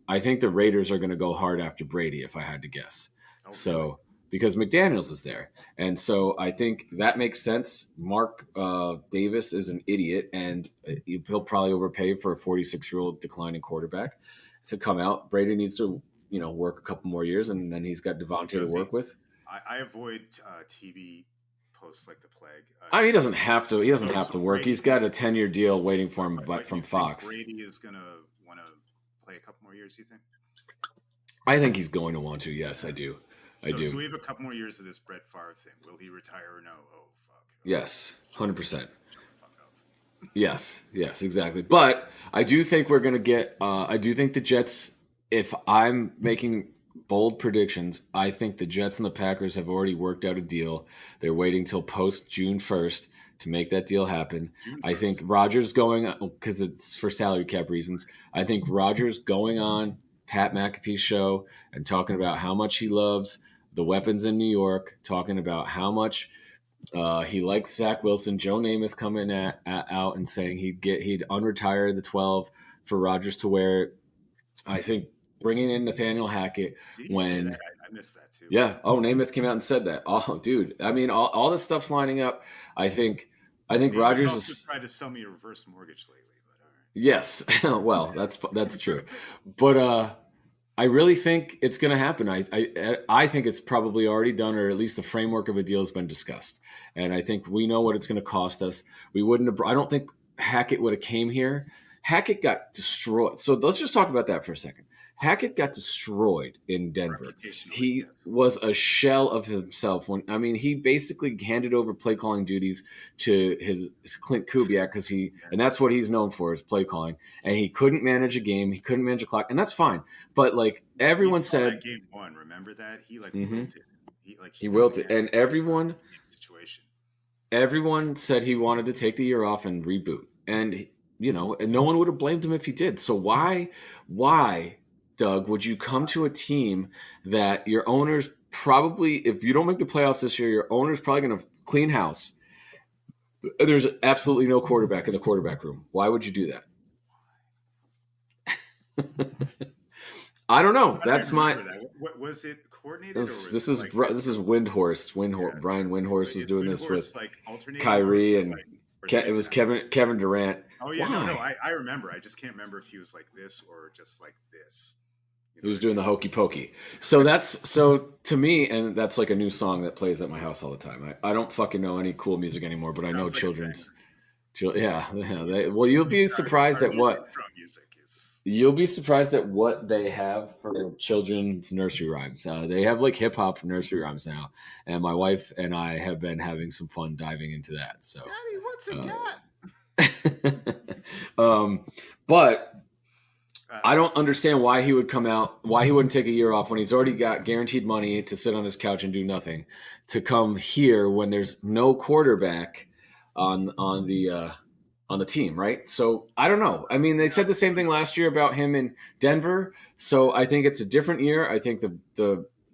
I think the Raiders are going to go hard after Brady, if I had to guess. oh, really? So because McDaniel's is there, and so I think that makes sense. Mark Davis is an idiot, and he'll probably overpay for a 46-year-old declining quarterback to come out. Brady needs to work a couple more years, and then he's got Devontae to Does he? work with. I avoid TV posts like the plague. I mean, he So doesn't have to. He doesn't have so to work. He's Brady, got a 10-year deal waiting for him, but you from think Fox. Brady is gonna want to play a couple more years? You think? I think he's going to want to. Yes, I Yeah. do. I So do. we have a couple more years of this Brett Favre thing. Will he retire or no? Oh fuck. Yes, Shut 100%. shut the fuck up. Yes, exactly. But I do think we're going to get. I do think the Jets. If I'm making bold predictions, I think the Jets and the Packers have already worked out a deal. They're waiting till post June 1st to make that deal happen. June I think 1st. Rogers going because it's for salary cap reasons. I think Rogers going on Pat McAfee's show and talking about how much he loves the weapons in New York, talking about how much he likes Zach Wilson. Joe Namath coming out and saying he'd unretire the 12 for Rodgers to wear. I think bringing in Nathaniel Hackett Did he say that? when I missed that too. Namath came out and said that. Oh, dude, I mean all this stuff's lining up. I think Namath Rodgers also is tried to sell me a reverse mortgage lately, but all yes. Well, that's true, but I really think it's going to happen. I think it's probably already done, or at least the framework of a deal has been discussed. And I think we know what it's going to cost us. We wouldn't have. I don't think Hackett would have came here. Hackett got destroyed. So let's just talk about that for a second. Hackett got destroyed in Denver. reputationally, He yes. was a shell of himself. He basically handed over play calling duties to his Clint Kubiak Yeah. and that's what he's known for is play calling. And he couldn't manage a game. He couldn't manage a clock, and that's fine. But like We everyone saw that said, game one. Remember that? He like mm-hmm, wilted. He he couldn't willed it, handle and the game situation. everyone said he wanted to take the year off and reboot, and no one would have blamed him if he did. So why, Doug, would you come to a team that your owners probably, if you don't make the playoffs this year, your owner's probably going to clean house. There's absolutely no quarterback in the quarterback room. Why would you do that? I don't know. How do I That's my remember that? What was it coordinated or This, was this it is like this is Windhorst. yeah? Brian Windhorst was Is doing this with Windhorst like alternating Kyrie or and like or it sitting was out? Kevin Durant. Oh yeah, no, Why? I remember. I just can't remember if he was like this or just like this. You He know was what I doing mean? the hokey pokey. So to me, and that's like a new song that plays at my house all the time. I don't fucking know any cool music anymore, but I know Sounds like a children's. banger. Yeah. Well, you'll be surprised Our at music what drum music is they have for children's nursery rhymes. They have like hip hop nursery rhymes now, and my wife and I have been having some fun diving into that. So, Daddy, what's it got? uh, um, but I don't understand why he would come out, why he wouldn't take a year off when he's already got guaranteed money to sit on his couch and do nothing, to come here when there's no quarterback on on the team, right? So I don't know. I mean, they said the same thing last year about him in Denver. So I think it's a different year. I think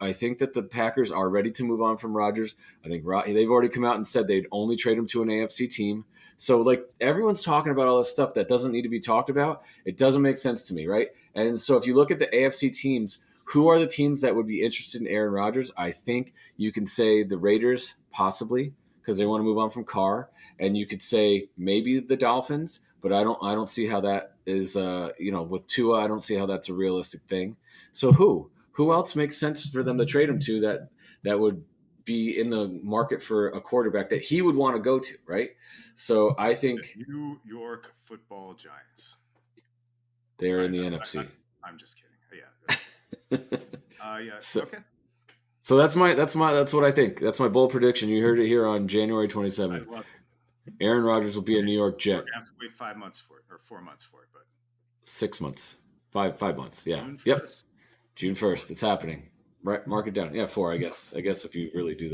I think that the Packers are ready to move on from Rodgers. I think they've already come out and said they'd only trade him to an AFC team. So like everyone's talking about all this stuff that doesn't need to be talked about. It doesn't make sense to me, right? And so if you look at the AFC teams, who are the teams that would be interested in Aaron Rodgers? I think you can say the Raiders possibly because they want to move on from Carr, and you could say maybe the Dolphins, but I don't see how that is. With Tua, I don't see how that's a realistic thing. So who else makes sense for them to trade him to that would be in the market for a quarterback that he would want to go to, right? So I The think New York Football Giants. they're I, in the I, NFC. I'm just kidding. Yeah. so Okay. so that's what I think. That's my bold prediction. You heard it here on January I 27th. love it. Aaron Rodgers will be a Okay. New York We're Jet. gonna have to wait 5 months for it, or 4 months for it, but 6 months, five months. Yeah. June Yep. 1st. June Four. 1st. It's happening. Right. Mark it down. Yeah, four. I guess if you really Come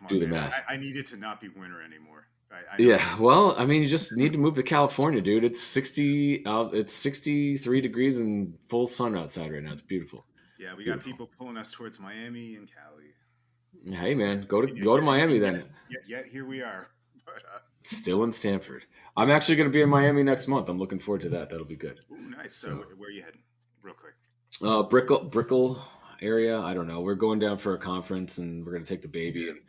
do on, the man. math. I need it to not be winter anymore. I know Yeah. that. Well, I mean, you just need to move to California, dude. It's 60 out. It's 63 degrees and full sun outside right now. It's beautiful. Yeah, we got Beautiful. people pulling us towards Miami and Cali. Hey, And, man, go to and go to Miami then. yet here we are. But Still in Stanford. I'm actually going to be in Miami next month. I'm looking forward to that. That'll be good. ooh, nice. So, Where are you heading? Real quick. Brickell area. I don't know. We're going down for a conference, and we're going to take the baby Yeah. and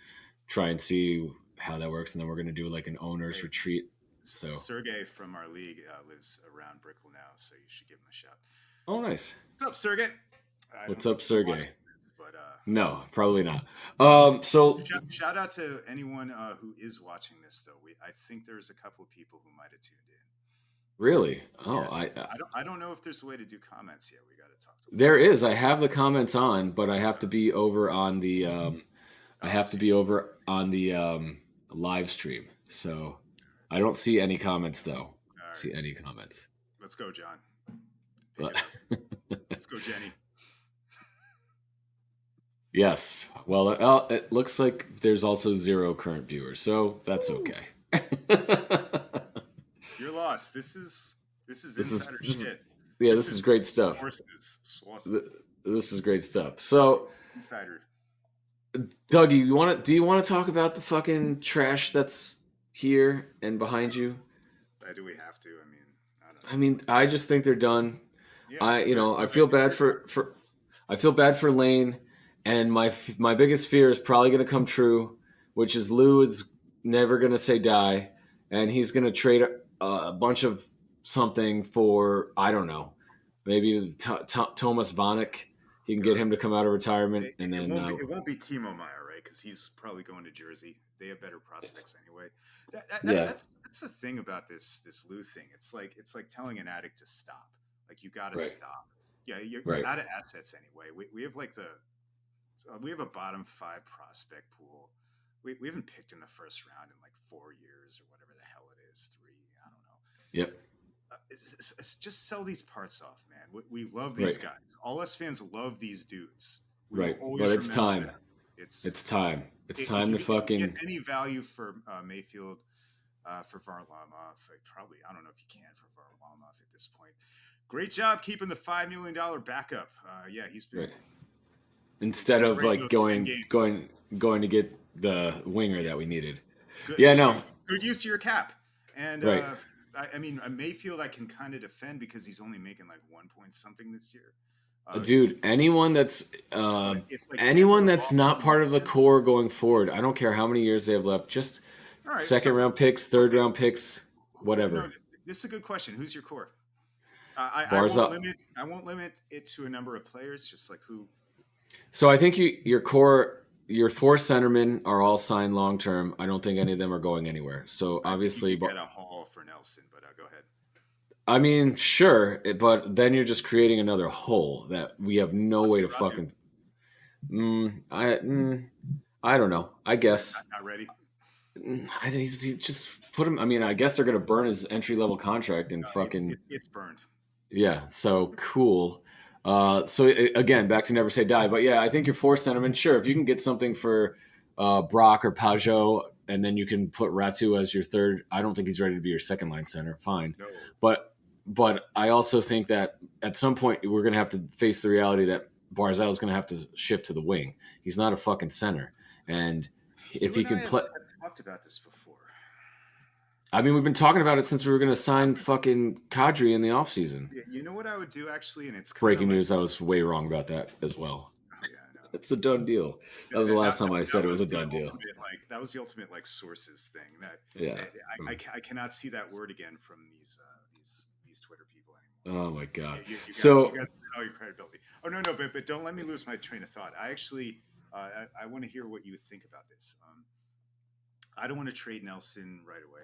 try and see how that works, and then we're going to do like an owners Hey, retreat. So, Sergey from our league lives around Brickell now, so you should give him a shout. oh, nice. What's up, Sergey? I don't What's think up, he's Sergey? watching this, but No, probably not. So shout out to anyone who is watching this, though. I think there's a couple of people who might have tuned in. really, oh, Yes, I don't know if there's a way to do comments yet. We got to talk to one there of is. I have the comments on, but I have to them. be over on the. I have to So be over on the live stream, so I don't see any comments though. all right, See any comments, let's go, John. Pick but it up. Let's go, Jenny. yes. Well, it looks like there's also zero current viewers, so that's Woo! okay. You're lost. This is insider This is shit. yeah, This this is is great stuff. Th- sources, This is great stuff. So, insider. Dougie, do you want to talk about the fucking trash that's here and behind you? Do we have to? I mean, I don't I know. mean, I just think they're done. Yeah, I go ahead. feel bad for I feel bad for Lane, and my biggest fear is probably going to come true, which is Lou is never going to say die, and he's going to trade a bunch of something for I don't know, maybe Thomas Vanek. He can get God, him to come out of retirement, and it then won't be Timo Meyer, right? Because he's probably going to Jersey. They have better prospects anyway. yeah, That's the thing about this Lou thing. It's like telling an addict to stop. Like you got to right, stop. Yeah, you're right, out of assets anyway. We have like we have a bottom five prospect pool. We haven't picked in the first round in like 4 years or whatever the hell it is. Three, I don't know. yep, It's just sell these parts off, man. We love these right, guys. All us fans love these dudes. We will right. But always it's remember time. that. It's It's time. It's if time you to get fucking any value for Mayfield, for Varlamov, probably I don't know if you can for Varlamov at this point. Great job keeping the $5 million backup. Yeah, right. he's Instead been of great in like those 10 games. going to get the winger that we needed. Good, Yeah, no, good use of your cap. And right, I mean, Mayfield, I can kind of defend because he's only making like 1 point something this year. If dude. but if like Tampa Anyone would that's offer not him more part of the money, core going forward, I don't care how many years they have left. Just all right. second So round picks, third okay, round picks, no, whatever. this is a good question. Who's your core? Bars up. I won't limit it to a number of players. Just like who. So I think your core, your four centermen are all signed long term. I don't think any of them are going anywhere. So I think you obviously, could but get a haul for Nelson, but go ahead. I mean, sure, but then you're just creating another hole that we have no way to Ratu, fucking. I don't know. I guess not ready. I think he just put him. I mean, I guess they're gonna burn his entry level contract and No, fucking it's burned. Yeah, so cool. Again, back to never say die. But yeah, I think your fourth centerman, sure, if you can get something for Brock or Pajot, and then you can put Ratu as your third. I don't think he's ready to be your second line center. Fine, No, but I also think that at some point we're going to have to face the reality that Barzal is going to have to shift to the wing. He's not a fucking center, and if you he and I can have, play, have talked about this before. I mean, we've been talking about it since we were going to I sign would, fucking Kadri in the offseason. yeah, you know what I would do actually, and it's kind of Breaking like, news, I was way wrong about that as well. oh yeah, no. It's a done deal. That was the last time I That said it was was a the done deal. ultimate like sources thing that Yeah. I cannot see that word again from these Twitter people anymore. Oh my god. You So guys all your credibility. Oh no, no, but don't let me lose my train of thought. I actually I want to hear what you think about this. I don't want to trade Nelson right away.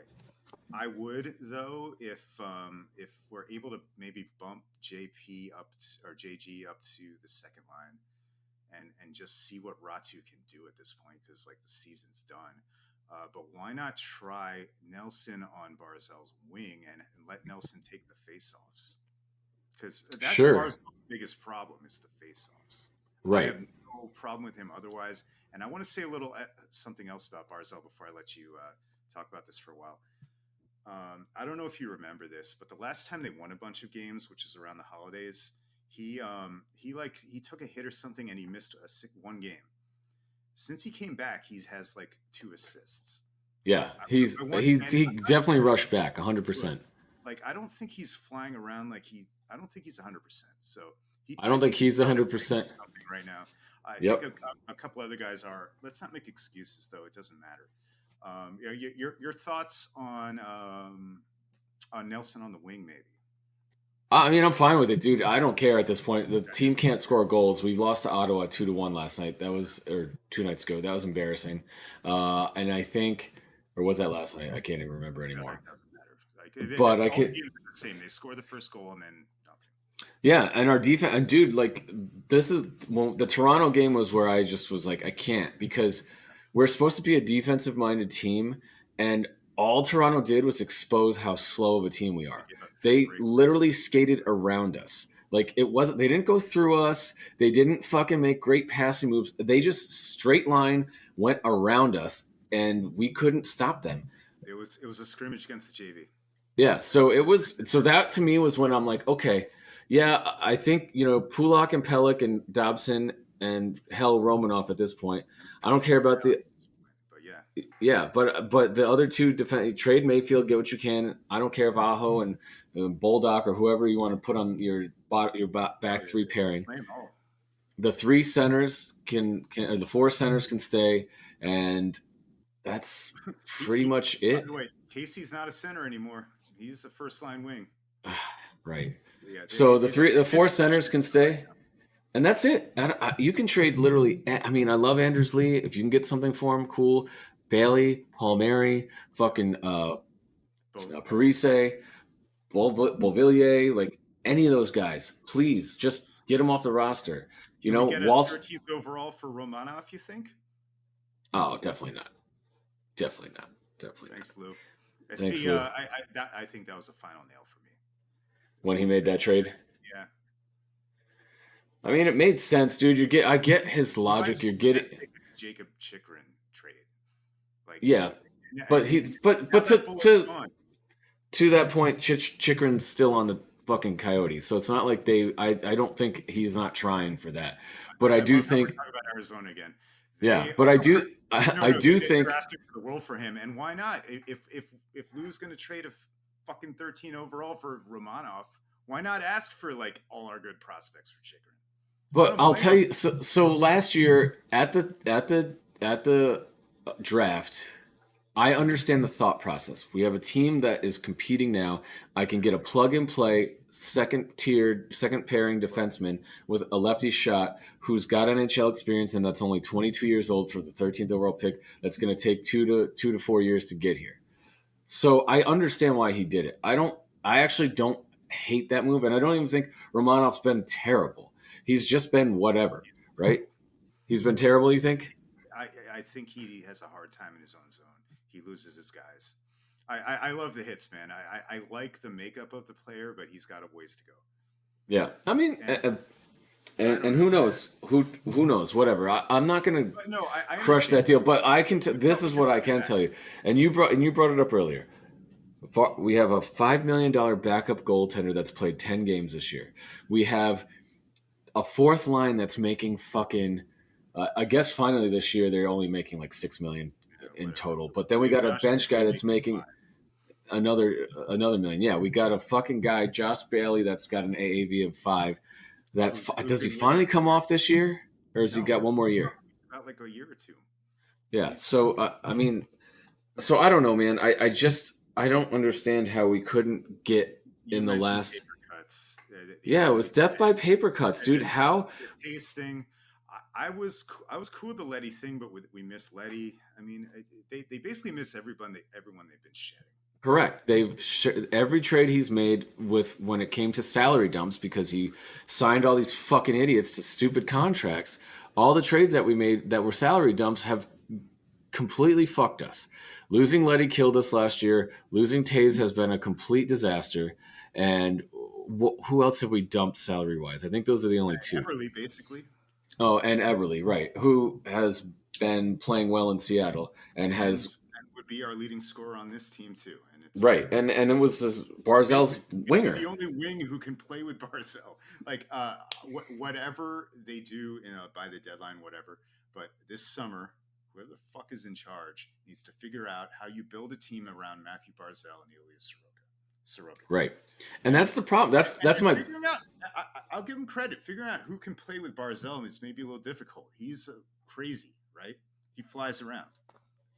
I would though if we're able to maybe bump JP up or JG up to the second line and just see what Ratu can do at this point because like the season's done. But why not try Nelson on Barzell's wing and let Nelson take the faceoffs? Because that's sure. Barzell's biggest problem is the faceoffs. I Right. have no problem with him otherwise. And I want to say a little something else about Barzell before I let you talk about this for a while. I don't know if you remember this, but the last time they won a bunch of games, which is around the holidays, he took a hit or something and he missed one game. Since he came back, he has like two assists. Yeah. But He's I want he's and he I'm not definitely rushed back good. 100%. Like I don't think he's flying around like he. I don't think he's 100%. So I I don't think think he's he's on the brink of 100%. something right now. I think Yep. a couple other guys are. Let's not make excuses though. It doesn't matter. Your thoughts on Nelson on the wing, maybe. I mean, I'm fine with it, dude. I don't care at this point. The Okay. team can't score goals. We lost to Ottawa 2-1 last night. That was or 2 nights ago. That was embarrassing. And I think or was that last night? I can't even remember It anymore. doesn't matter. Like But I all the can games are the same. They score the first goal and then nothing. Yeah, and our defense, and dude, like this is well, the Toronto game was where I just was like, I can't because we're supposed to be a defensive minded team, and all Toronto did was expose how slow of a team we They are. give up They great goals. literally skated around us. Like it wasn't, they didn't go through us. They didn't fucking make great passing moves. They just straight line went around us, and we couldn't stop them. It was a scrimmage against the JV. Yeah, so it Just like was so that to me was when I'm like, okay, yeah, I think Pulak and Pellick and Dobson and hell Romanoff at this point. and I don't care Pelic's about down the at this point, but yeah, yeah, but the other two defense trade Mayfield, get what you can. I don't care if Aho and Boldock or whoever you want to put on oh back yeah, three pairing. play them all. The three centers can or the four centers can stay, and that's pretty He, much by it. the way, Casey's not a center anymore. He's the first line wing. Right. Yeah, So the they four just rush centers this can right stay. And that's it. You can trade literally. I mean, I love Anders Lee. If you can get something for him, cool. Bailey, Palmieri, fucking now. Parise, Beauvillier, like any of those guys, please just get them off the roster. Can we get a Whilst 13th overall for Romanov? You think? oh, definitely not, definitely not, definitely not. Thanks, Lou. I Thanks, see. Lou. I think that was the final nail for me. When he made that trade, Yeah, I mean, it made sense, dude. I get his you might logic. as You're well go ahead getting, and take the Jacob Chikrin trade. Like, yeah, but he, now but that bullet's gone. to that point, Chikrin's still on the fucking Coyotes, so it's not like they. I don't think he's not trying for that, but I I do love how we're think, talking about Arizona again. yeah, They but are no, I no. do They're think, asking for the world for him, and why not? If Lou's going to trade a fucking 13 overall for Romanov, why not ask for like all our good prospects for Chikrin? I but don't I'll blame tell him. you. So last year at the draft, I understand the thought process. We have a team that is competing now. I can get a plug and play second tiered, second pairing defenseman with a lefty shot who's got NHL experience and that's only 22 years old for the 13th overall pick. That's going to take 2 to 4 years to get here. So I understand why he did it. I actually don't hate that move, and I don't even think Romanov's been terrible. He's just been whatever, right? He's been terrible. You think? I think he has a hard time in his own zone. He loses his guys. I love the hits, man. I like the makeup of the player, but he's got a ways to go. Yeah, I mean, And I don't and know. who knows? Who knows? Whatever. I'm not going to But no, I crush that understand that. deal, but I can. We This probably is could what I bring him can back. tell you, and you brought it up earlier. We have a $5 million backup goaltender that's played 10 games this year. We have a fourth line that's making fucking. I guess finally this year they're only making like 6 million in Whatever. total. But then we We have got a Josh bench guy Bailey that's making making another million. Yeah, we got a fucking guy, Josh Bailey, that's got an AAV of 5. That who's does he moving with finally us. come off this year, or has he No, got one more no, year? about like a year or two. Yeah. He's So I mean, so I don't know, man. I just I don't understand how we couldn't get you in the mentioned last. paper cuts. Yeah, with death by paper cuts, dude. And How the Taste thing. I was cool with the Letty thing, but we miss Letty. I mean, they basically miss everyone they've been shedding. correct? Every trade he's made with when it came to salary dumps because he signed all these fucking idiots to stupid contracts. All the trades that we made that were salary dumps have completely fucked us. Losing Letty killed us last year. Losing Taze has been a complete disaster. And who else have we dumped salary wise? I think those are the only two. Everly basically, Oh, and Everly, right, who has been playing well in Seattle and has and would be our leading scorer on this team too. And it's right, and it was Barzell's maybe winger. the only wing who can play with Barzell. Like whatever they do, by the deadline, whatever. But this summer, whoever the fuck is in charge needs to figure out how you build a team around Matthew Barzell and Ilya Sorokin. Right, and that's the problem. That's And my figuring out, I'll give him credit. Figuring out who can play with Barzell is maybe a little difficult. He's crazy, right? He flies around.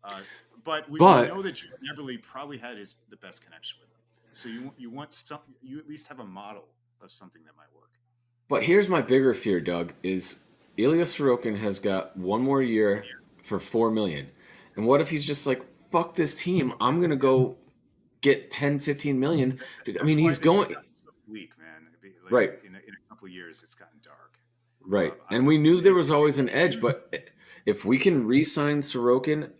Uh, but we know but that Jordan Everly probably had the best connection with him. So you want some, you at least have a model of something that might work. But here's my bigger fear, Doug, is Ilya Sorokin has got one more year for 4 million. And what if he's just like, fuck this team, I'm gonna Yeah, go get 10, 15 million. I mean that's why he's this has going gotten so bleak, man. Like right, in a couple of years, it's gotten dark. right. I, And we knew there and was always an edge, but if we can re-sign Sorokin,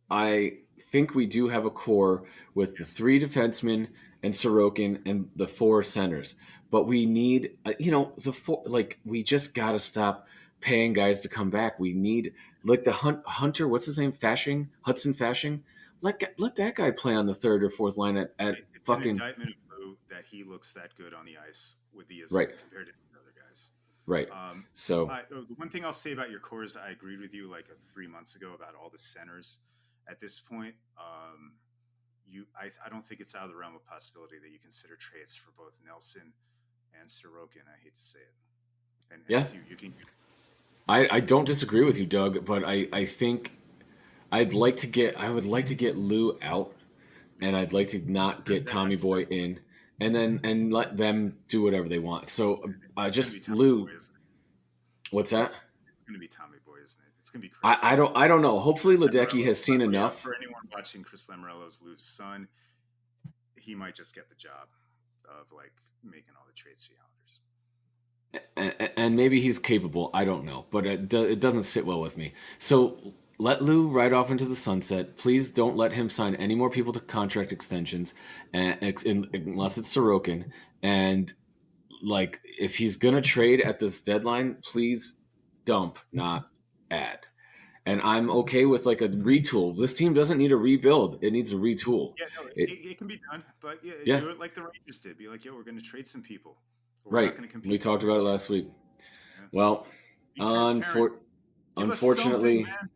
I think we do have a core with the yes, three defensemen and Sorokin and the four centers. But we need, the four. Like we just got to stop paying guys to come back. We need like the Hunter. What's his name? Fashing Hudson Fashing. Let that guy play on the third or fourth line at it's an fucking indictment of Lou that he looks that good on the ice with the right, Yzerman compared to the other guys. right. Um, So the one thing I'll say about your cores, I agreed with you like 3 months ago about all the centers. At this point, I don't think it's out of the realm of possibility that you consider trades for both Nelson and Sorokin. I hate to say it, and yeah, see you can. I don't disagree with you, Doug. But I think I would like to get Lou out and I'd like to not get Tommy That's Boy in, and then and let them do whatever they want. So it's going to be just Tommy Lou, Boy, isn't it? what's that? It's going to be Tommy Boy, isn't it? It's going to be Chris. I don't know. Hopefully Ledecky Lamorello. has seen Oh yeah, enough, for anyone watching Chris Lamorello's Lou's son, he might just get the job of like making all the trades for the Islanders. and maybe he's capable. I don't know, but it doesn't sit well with me. So let Lou ride off into the sunset. Please don't let him sign any more people to contract extensions, unless it's Sorokin. And like, if he's gonna trade at this deadline, please dump, not add. And I'm okay with like a retool. This team doesn't need a rebuild; it needs a retool. Yeah, no, It, it can be done, but yeah, yeah, do it like the Rangers did. Be like, yo, we're going to trade some people, but we're not right. going to We compete for talked them about it next year. last week. Yeah. Well, Be transparent. unfor- Give us something, unfortunately, man.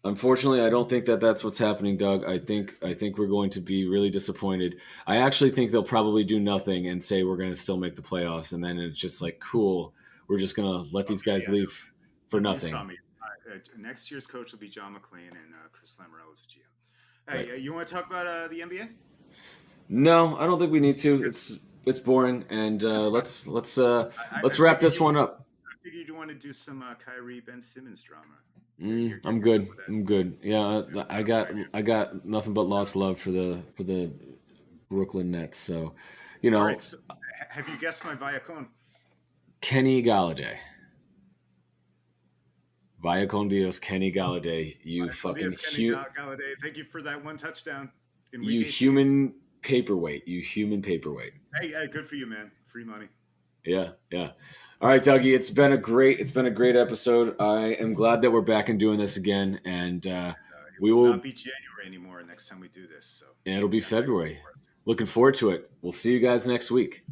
unfortunately, I don't think that that's what's happening, Doug. I think we're going to be really disappointed. I actually think they'll probably do nothing and say we're going to still make the playoffs, and then it's just like cool. We're just going to let these Okay, guys yeah, leave for you saw nothing. me. Next year's coach will be John McClain and Chris Lamorello is the GM. Right. Hey, you want to talk about the NBA? No, I don't think we need to. It's boring, and let's I wrap figured this one up. I figured you want to do some Kyrie Ben Simmons drama. I'm You're done good. with that. I'm good. Yeah, I don't blame you. I got nothing but lost love for the Brooklyn Nets. So, All right. know, So, have you guessed my Viacom? Kenny Galladay, Vaya con Dios, Kenny Galladay, Viacom Diaz, Kenny Galladay. Thank you for that one touchdown in Week you 18. human paperweight, you human paperweight. Hey, good for you, man. Free money. Yeah, yeah. All right, Dougie, it's been a great episode. I am glad that we're back and doing this again, and It we will not will. be January anymore next time we do this. So It'll be get back ready February. for us. Looking forward to it. We'll see you guys next week.